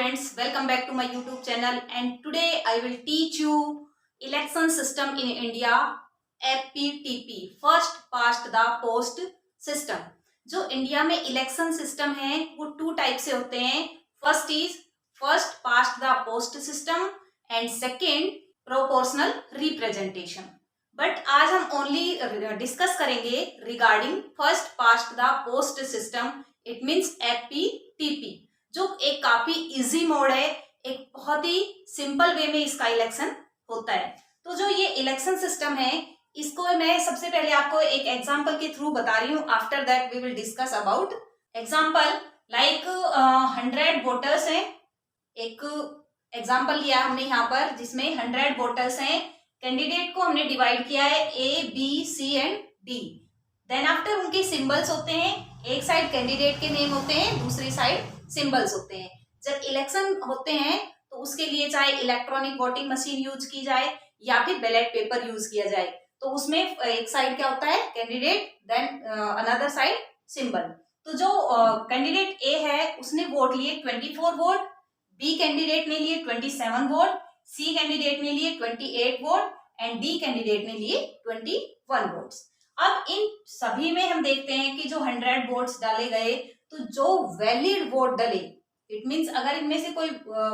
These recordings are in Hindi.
friends, welcome back to my YouTube channel and today I will teach you election system in India FPTP first past the post system। जो इंडिया में इलेक्शन सिस्टम है वो टू टाइप से होते हैं। First is first past the post system and second proportional representation. But आज हम ओनली डिस्कस करेंगे regarding first past the post system, it means FPTP, जो एक काफी इजी मोड है, एक बहुत ही सिंपल वे में इसका इलेक्शन होता है। तो जो ये इलेक्शन सिस्टम है इसको मैं सबसे पहले आपको एक एग्जांपल के थ्रू बता रही हूँ। After that we will discuss about example like 100 voters हैं। एक एग्जांपल लिया हमने यहाँ पर जिसमें 100 वोटर्स हैं। कैंडिडेट को हमने डिवाइड किया है A, B, C and D। Then after उनके सिंबल्स होते हैं, एक साइड कैंडिडेट के नेम होते हैं, दूसरी साइड सिंबल्स होते हैं। जब इलेक्शन होते हैं तो उसके लिए चाहे इलेक्ट्रॉनिक वोटिंग मशीन यूज की जाए या फिर बैलेट पेपर यूज किया जाए, तो उसमें एक साइड क्या होता है candidate, then another side symbol. तो जो कैंडिडेट ए है उसने वोट लिए 24 वोट, बी कैंडिडेट ने लिए 27 वोट, सी कैंडिडेट ने लिए 28 वोट एंड डी कैंडिडेट ने लिए 21 वोट्स। अब इन सभी में हम देखते हैं कि जो 100 वोट्स डाले गए तो जो वैलिड वोट डले, इट मीन्स अगर इनमें से कोई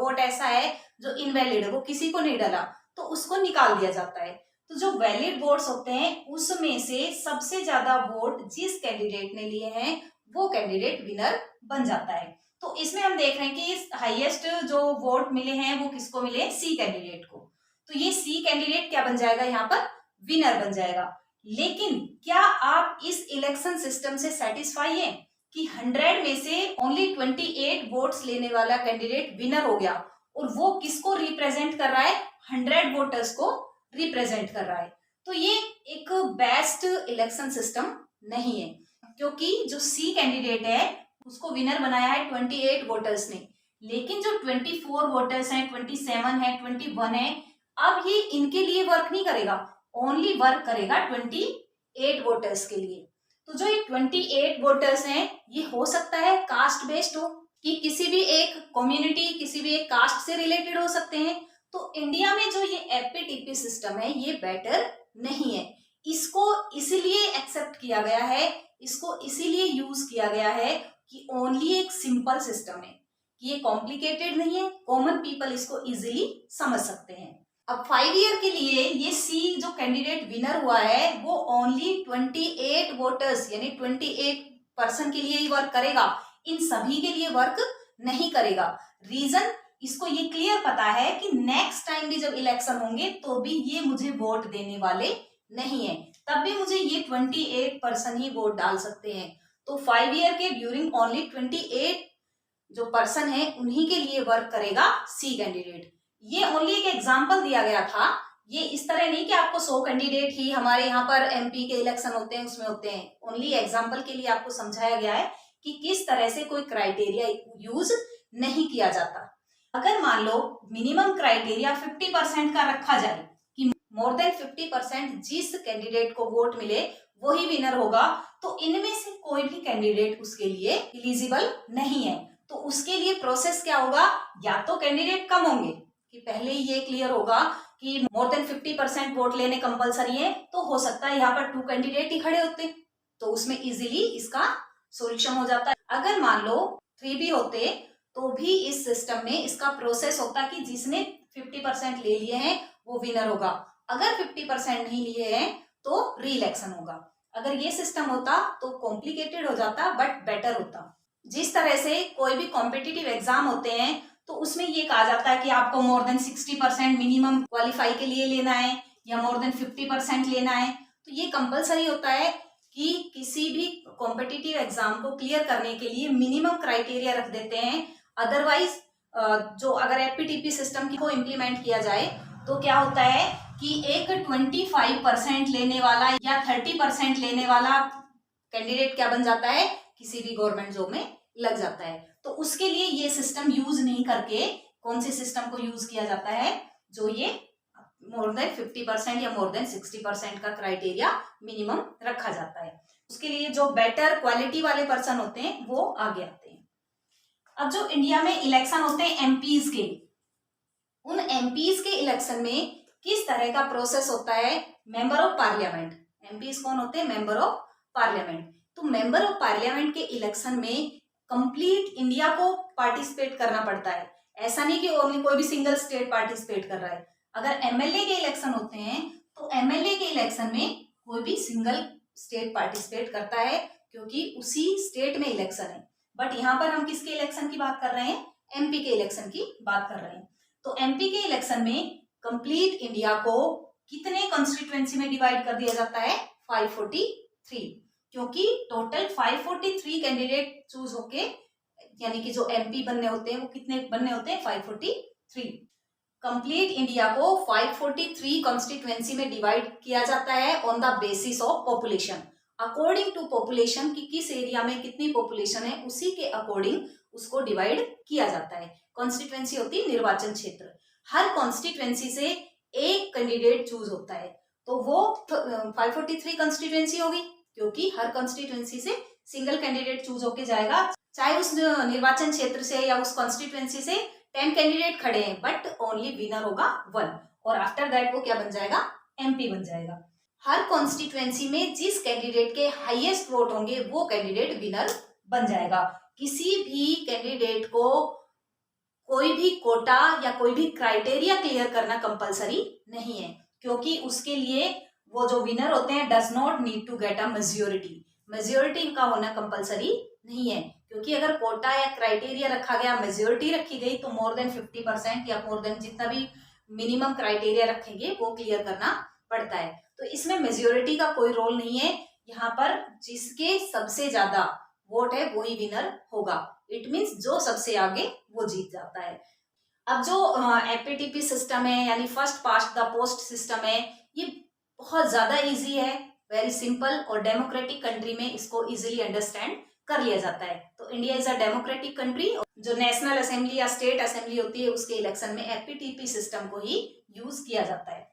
वोट ऐसा है जो इनवैलिड है, वो किसी को नहीं डाला, तो उसको निकाल दिया जाता है। तो जो वैलिड वोट्स होते हैं उसमें से सबसे ज्यादा वोट जिस कैंडिडेट ने लिए हैं वो कैंडिडेट विनर बन जाता है। तो इसमें हम देख रहे हैं कि हाईएस्ट जो वोट मिले हैं वो किसको मिले, सी कैंडिडेट को। तो ये सी कैंडिडेट क्या बन जाएगा, यहाँ पर विनर बन जाएगा। लेकिन क्या आप इस इलेक्शन सिस्टम से सेटिस्फाई है कि 100 में से ओनली 28 वोट्स लेने वाला कैंडिडेट विनर हो गया और वो किसको रिप्रेजेंट कर रहा है, 100 वोटर्स को रिप्रेजेंट कर रहा है। तो ये एक बेस्ट इलेक्शन सिस्टम नहीं है, क्योंकि जो सी कैंडिडेट है उसको विनर बनाया है 28 वोटर्स ने, लेकिन जो 24 वोटर्स हैं, 27 है, 21 है, अब ये इनके लिए वर्क नहीं करेगा, ओनली वर्क करेगा 28 वोटर्स के लिए। तो जो ये 28 वोटर्स हैं ये हो सकता है कास्ट बेस्ड हो, कि किसी भी एक कम्युनिटी, किसी भी एक कास्ट से रिलेटेड हो सकते हैं। तो इंडिया में जो ये FPTP सिस्टम है ये बेटर नहीं है। इसको इसीलिए एक्सेप्ट किया गया है, इसको इसीलिए यूज किया गया है कि ओनली एक सिंपल सिस्टम है, कि ये कॉम्प्लिकेटेड नहीं है, कॉमन पीपल इसको इजीली समझ सकते हैं। अब 5 ईयर के लिए ये सी जो कैंडिडेट विनर हुआ है वो ओनली 28 वोटर्स यानी 28% के लिए ही वर्क करेगा, इन सभी के लिए वर्क नहीं करेगा। रीजन, इसको ये क्लियर पता है कि नेक्स्ट टाइम भी जब इलेक्शन होंगे तो भी ये मुझे वोट देने वाले नहीं है, तब भी मुझे ये 28% ही वोट डाल सकते हैं। तो 5 ईयर के ड्यूरिंग ओनली 28 जो पर्सन है उन्हीं के लिए वर्क करेगा सी कैंडिडेट। ये ओनली एक एग्जाम्पल दिया गया था, ये इस तरह नहीं कि आपको 100 कैंडिडेट ही हमारे यहाँ पर MP के इलेक्शन होते हैं उसमें होते हैं। ओनली एग्जाम्पल के लिए आपको समझाया गया है कि किस तरह से कोई क्राइटेरिया यूज नहीं किया जाता। अगर मान लो मिनिमम क्राइटेरिया 50% का रखा जाए कि मोर देन 50% जिस कैंडिडेट को वोट मिले वही विनर होगा, तो इनमें से कोई भी कैंडिडेट उसके लिए एलिजिबल नहीं है। तो उसके लिए प्रोसेस क्या होगा, या तो कैंडिडेट कम होंगे, कि पहले ही ये क्लियर होगा कि मोर देन 50% वोट लेने कंपलसरी है, तो हो सकता है यहाँ पर 2 कैंडिडेट ही खड़े होते, तो उसमें इजीली इसका सॉल्यूशन हो जाता है। अगर मान लो 3 भी होते तो भी इस सिस्टम में इसका प्रोसेस होता कि जिसने 50% ले लिए हैं वो विनर होगा, अगर 50% नहीं लिए हैं तो री इलेक्शन होगा। अगर ये सिस्टम होता तो कॉम्प्लिकेटेड हो जाता बट बेटर होता। जिस तरह से कोई भी कॉम्पिटिटिव एग्जाम होते हैं तो उसमें ये कहा जाता है कि आपको मोर देन 60% मिनिमम क्वालिफाई के लिए लेना है या मोर देन 50% लेना है, तो ये कंपलसरी होता है कि किसी भी कॉम्पिटिटिव एग्जाम को क्लियर करने के लिए मिनिमम क्राइटेरिया रख देते हैं। अदरवाइज जो अगर FPTP सिस्टम को इम्प्लीमेंट किया जाए तो क्या होता है कि एक 25% लेने वाला या 30% लेने वाला कैंडिडेट क्या बन जाता है, किसी भी गवर्नमेंट जॉब में लग जाता है। तो उसके लिए ये सिस्टम यूज नहीं करके कौन से सिस्टम को यूज किया जाता है, जो ये मोर देन 50% या मोर देन 60% का क्राइटेरिया मिनिमम रखा जाता है। उसके लिए जो बेटर क्वालिटी वाले पर्सन होते हैं वो आगे आते हैं। अब जो इंडिया में इलेक्शन होते हैं एमपीज के, उन एमपीज के इलेक्शन में किस तरह का प्रोसेस होता है? मेंबर ऑफ पार्लियामेंट, एमपीज कौन होते हैं? Member of parliament. तो मेंबर ऑफ पार्लियामेंट के इलेक्शन में कंप्लीट इंडिया को पार्टिसिपेट करना पड़ता है। ऐसा नहीं कि ओनली कोई भी सिंगल स्टेट पार्टिसिपेट कर रहा है। अगर एमएलए के इलेक्शन होते हैं तो एमएलए के इलेक्शन में कोई भी सिंगल स्टेट पार्टिसिपेट करता है, क्योंकि उसी स्टेट में इलेक्शन है। बट यहाँ पर हम किसके इलेक्शन की बात कर रहे हैं? एमपी के इलेक्शन की बात कर रहे हैं। तो एमपी के इलेक्शन में कंप्लीट इंडिया को कितने कॉन्स्टिट्यूएंसी में डिवाइड कर दिया जाता है? 543, क्योंकि टोटल 543 कैंडिडेट चूज होके, यानी कि जो एमपी बनने होते हैं वो कितने बनने होते हैं? 543। कंप्लीट इंडिया को 543 कॉन्स्टिट्यूएंसी में डिवाइड किया जाता है on the basis of population, according to population की किस एरिया में कितनी पॉपुलेशन है उसी के अकॉर्डिंग उसको डिवाइड किया जाता है। कॉन्स्टिट्यूएंसी होती है निर्वाचन क्षेत्र। हर कॉन्स्टिट्यूएंसी से एक कैंडिडेट चूज होता है, तो वो 543 कॉन्स्टिट्यूएंसी होगी, क्योंकि हर कॉन्स्टिट्यूएंसी से सिंगल कैंडिडेट चूज होके जाएगा। चाहे उस निर्वाचन क्षेत्र से या उस कॉन्स्टिट्यूएंसी से 10 कैंडिडेट खड़े हैं, बट ओनली विनर होगा 1, और आफ्टर दैट वो क्या बन जाएगा? एमपी बन जाएगा। हर कॉन्स्टिट्यूएंसी में जिस कैंडिडेट के हाईएस्ट वोट होंगे वो कैंडिडेट विनर बन जाएगा। किसी भी कैंडिडेट को कोई भी कोटा या कोई भी क्राइटेरिया क्लियर करना कंपलसरी नहीं है, क्योंकि उसके लिए वो जो विनर होते हैं does not need to get a majority. Majority का होना कंपलसरी नहीं है, क्योंकि अगर कोटा या क्राइटेरिया रखा गया, मेजोरिटी रखी गई, तो मोर देन 50% या मोर देन जितना भी मिनिमम क्राइटेरिया रखेंगे वो क्लियर करना पड़ता है। तो इसमें मेजोरिटी का कोई रोल नहीं है। यहाँ पर जिसके सबसे ज्यादा वोट है वही विनर होगा। इट मीन्स जो सबसे आगे वो जीत जाता है। अब जो एपीटीपी सिस्टम है, यानी first past the post system है, ये बहुत ज्यादा इजी है, वेरी सिंपल, और डेमोक्रेटिक कंट्री में इसको इजीली अंडरस्टैंड कर लिया जाता है। तो India is a democratic country. जो नेशनल असेंबली या स्टेट असेंबली होती है उसके इलेक्शन में एपीटीपी सिस्टम को ही यूज किया जाता है।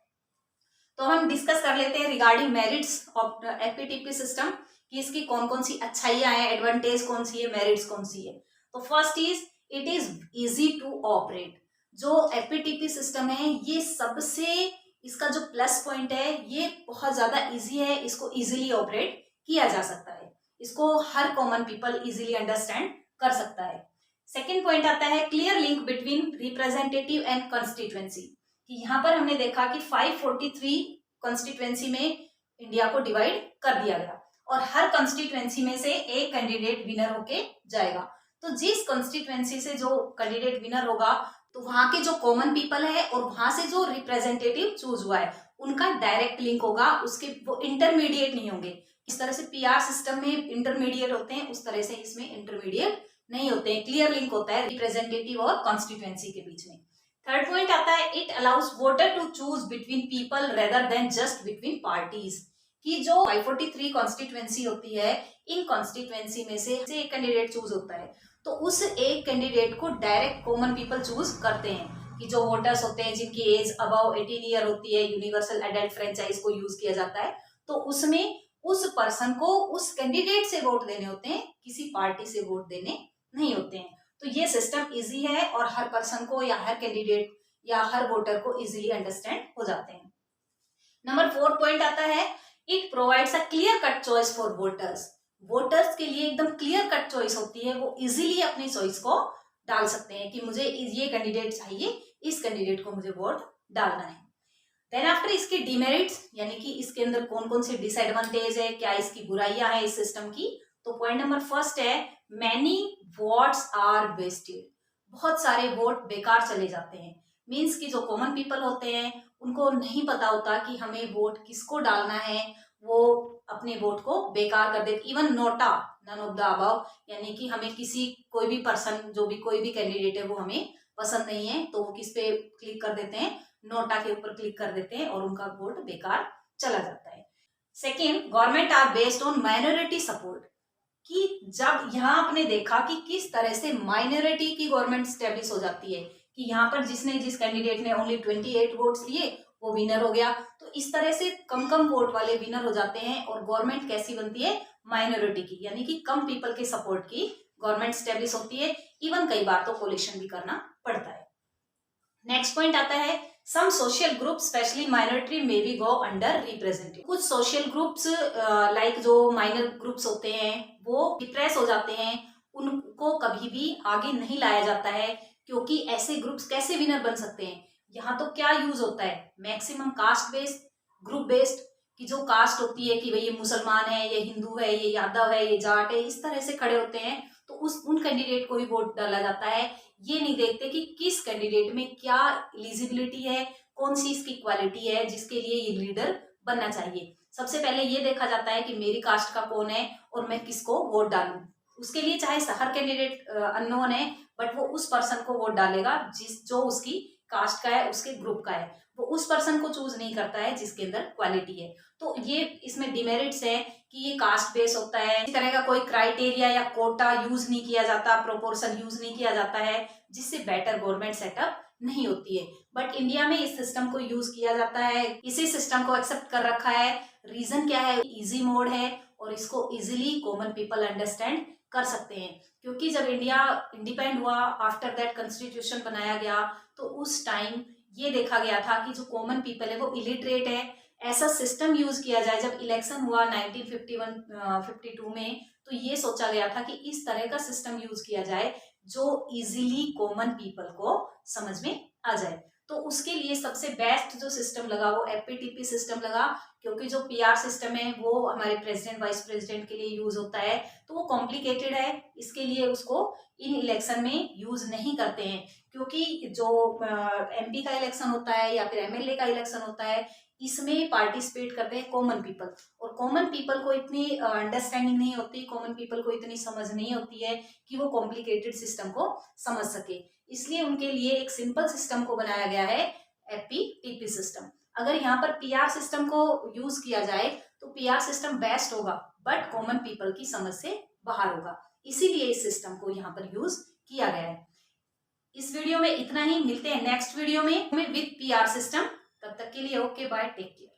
तो हम डिस्कस कर लेते हैं रिगार्डिंग मेरिट्स ऑफ एपीटीपी सिस्टम, कि इसकी कौन कौन सी अच्छाइयां हैं, एडवांटेज कौन सी है, मेरिट्स कौन सी है। तो first is it is easy to operate. जो एपीटीपी सिस्टम है ये सबसे, इसका जो प्लस पॉइंट है ये बहुत ज्यादा इजी है, इसको इजीली ऑपरेट किया जा सकता है, इसको हर कॉमन पीपल इजीली अंडरस्टैंड कर सकता है। सेकेंड पॉइंट आता है clear link between representative and constituency, कि यहाँ पर हमने देखा कि 543 कॉन्स्टिट्यूएंसी में इंडिया को डिवाइड कर दिया गया, और हर कॉन्स्टिट्यूएंसी में से एक कैंडिडेट विनर होके जाएगा। तो जिस कॉन्स्टिट्यूएंसी से जो कैंडिडेट विनर होगा, तो वहां के जो कॉमन पीपल है और वहां से जो रिप्रेजेंटेटिव चूज हुआ है उनका डायरेक्ट लिंक होगा, उसके वो इंटरमीडिएट नहीं होंगे। इस तरह से पीआर सिस्टम में इंटरमीडिएट होते हैं, उस तरह से इसमें इंटरमीडिएट नहीं होते हैं, क्लियर लिंक होता है रिप्रेजेंटेटिव और कॉन्स्टिट्यूएंसी के बीच में। थर्ड पॉइंट आता है it allows voter to choose between people rather than just between parties, कि जो 543 कॉन्स्टिट्यूएंसी होती है, इन कॉन्स्टिट्यूएंसी में से एक कैंडिडेट चूज होता है, तो उस एक कैंडिडेट को डायरेक्ट कॉमन पीपल चूज करते हैं, कि जो वोटर्स होते हैं जिनकी एज अबव 18 ईयर होती है, यूनिवर्सल एडल्ट फ्रेंचाइज को यूज किया जाता है, तो उसमें उस पर्सन को उस कैंडिडेट से वोट देने होते हैं, किसी पार्टी से वोट देने नहीं होते हैं। तो ये सिस्टम इजी है और हर पर्सन को या हर कैंडिडेट या हर वोटर को इजीली अंडरस्टैंड हो जाते हैं। नंबर 4 पॉइंट आता है it provides a clear cut choice for voters. Voters के लिए एकदम क्लियर कट चॉइस होती है, वो इजीली अपनी चॉइस को डाल सकते हैं कि मुझे ये कैंडिडेट चाहिए, इस कैंडिडेट को मुझे वोट डालना है। देन आफ्टर इसके डिमेरिट्स, यानी कि इसके अंदर कौन कौन से डिसएडवांटेज है, क्या इसकी बुराइयां हैं इस सिस्टम की। तो पॉइंट नंबर फर्स्ट है मैनी वोट्स आर वेस्टेड। बहुत सारे वोट बेकार चले जाते हैं, मीन्स कि जो कॉमन पीपल होते हैं उनको नहीं पता होता कि हमें वोट किसको डालना है, वो अपने वोट को बेकार कर देते। Even NOTA, none of the above, यानी कि हमें किसी कोई भी पर्सन, जो भी कोई भी कैंडिडेट है वो हमें पसंद नहीं है, तो वो किस पे क्लिक कर देते हैं, नोटा के ऊपर क्लिक कर देते हैं और उनका वोट बेकार चला जाता है। Second, government are based on minority support, कि जब यहाँ आपने देखा कि किस तरह से माइनॉरिटी की गवर्नमेंट स्टेब्लिश हो जाती है, कि यहाँ पर जिस कैंडिडेट ने ओनली 28 वोट्स लिए वो विनर हो गया, तो इस तरह से कम कम वोट वाले विनर हो जाते हैं और गवर्नमेंट कैसी बनती है, माइनॉरिटी की, यानी कि कम पीपल के सपोर्ट की गवर्नमेंट स्टेब्लिश होती है, इवन कई बार तो कोलिशन भी करना पड़ता है। नेक्स्ट पॉइंट आता है some social group specially minority may be go under represented. कुछ सोशल ग्रुप्स लाइक जो माइनर ग्रुप्स होते हैं वो डिप्रेस हो जाते हैं, उनको कभी भी आगे नहीं लाया जाता है, क्योंकि ऐसे ग्रुप्स कैसे विनर बन सकते हैं। यहाँ तो क्या यूज होता है, maximum caste based, group based, कि जो कास्ट होती है कि भाई ये मुसलमान है, ये हिंदू है, ये यादव है, ये जाट है, इस तरह से खड़े होते हैं, तो उन कैंडिडेट को ही वोट डाला जाता है। ये नहीं देखते कि किस कैंडिडेट में क्या एलिजिबिलिटी है, कौन सी इसकी क्वालिटी है जिसके लिए ये लीडर बनना चाहिए। सबसे पहले ये देखा जाता है कि मेरी कास्ट का कौन है और मैं किसको वोट डालूं। उसके लिए चाहे हर कैंडिडेट अननोन है, बट वो उस पर्सन को वोट डालेगा जो उसकी कास्ट का है, उसके ग्रुप का है। वो उस पर्सन को चूज नहीं करता है जिसके अंदर क्वालिटी है। तो ये इसमें डिमेरिट्स है कि ये कास्ट बेस होता है, इस तरह का कोई क्राइटेरिया या कोटा यूज नहीं किया जाता, प्रोपोर्शन यूज नहीं किया जाता है, जिससे बेटर गवर्नमेंट सेटअप नहीं होती है। बट इंडिया में इस सिस्टम को यूज किया जाता है, इसी सिस्टम को एक्सेप्ट कर रखा है। रीजन क्या है, इजी मोड है और इसको इजिली कॉमन पीपल अंडरस्टैंड कर सकते हैं। क्योंकि जब इंडिया इंडिपेंडेंट हुआ, आफ्टर दैट कॉन्स्टिट्यूशन बनाया गया, तो उस टाइम ये देखा गया था कि जो कॉमन पीपल है वो इलिटरेट है। ऐसा सिस्टम यूज किया जाए, जब इलेक्शन हुआ 1951-52 में, तो ये सोचा गया था कि इस तरह का सिस्टम यूज किया जाए जो इजीली कॉमन पीपल को समझ में आ जाए। तो उसके लिए सबसे बेस्ट जो सिस्टम लगा वो एपीटीपी सिस्टम लगा, क्योंकि जो पीआर सिस्टम है वो हमारे प्रेसिडेंट वाइस प्रेसिडेंट के लिए यूज होता है, तो वो कॉम्प्लिकेटेड है, इसके लिए उसको इन इलेक्शन में यूज नहीं करते हैं। क्योंकि जो एमपी का इलेक्शन होता है या फिर एमएलए का इलेक्शन होता है, इसमें पार्टिसिपेट करते हैं कॉमन पीपल, और कॉमन पीपल को इतनी अंडरस्टैंडिंग नहीं होती, कॉमन पीपल को इतनी समझ नहीं होती है कि वो कॉम्प्लिकेटेड सिस्टम को समझ सके। इसलिए उनके लिए एक सिंपल सिस्टम को बनाया गया है, एपीटीपी सिस्टम। अगर यहाँ पर पीआर सिस्टम को यूज किया जाए तो पीआर सिस्टम बेस्ट होगा, बट कॉमन पीपल की समझ से बाहर होगा, इसीलिए इस सिस्टम को यहाँ पर यूज किया गया है। इस वीडियो में इतना ही, मिलते हैं नेक्स्ट वीडियो में विद पीआर सिस्टम। तब तक के लिए ओके बाय, टेक केयर।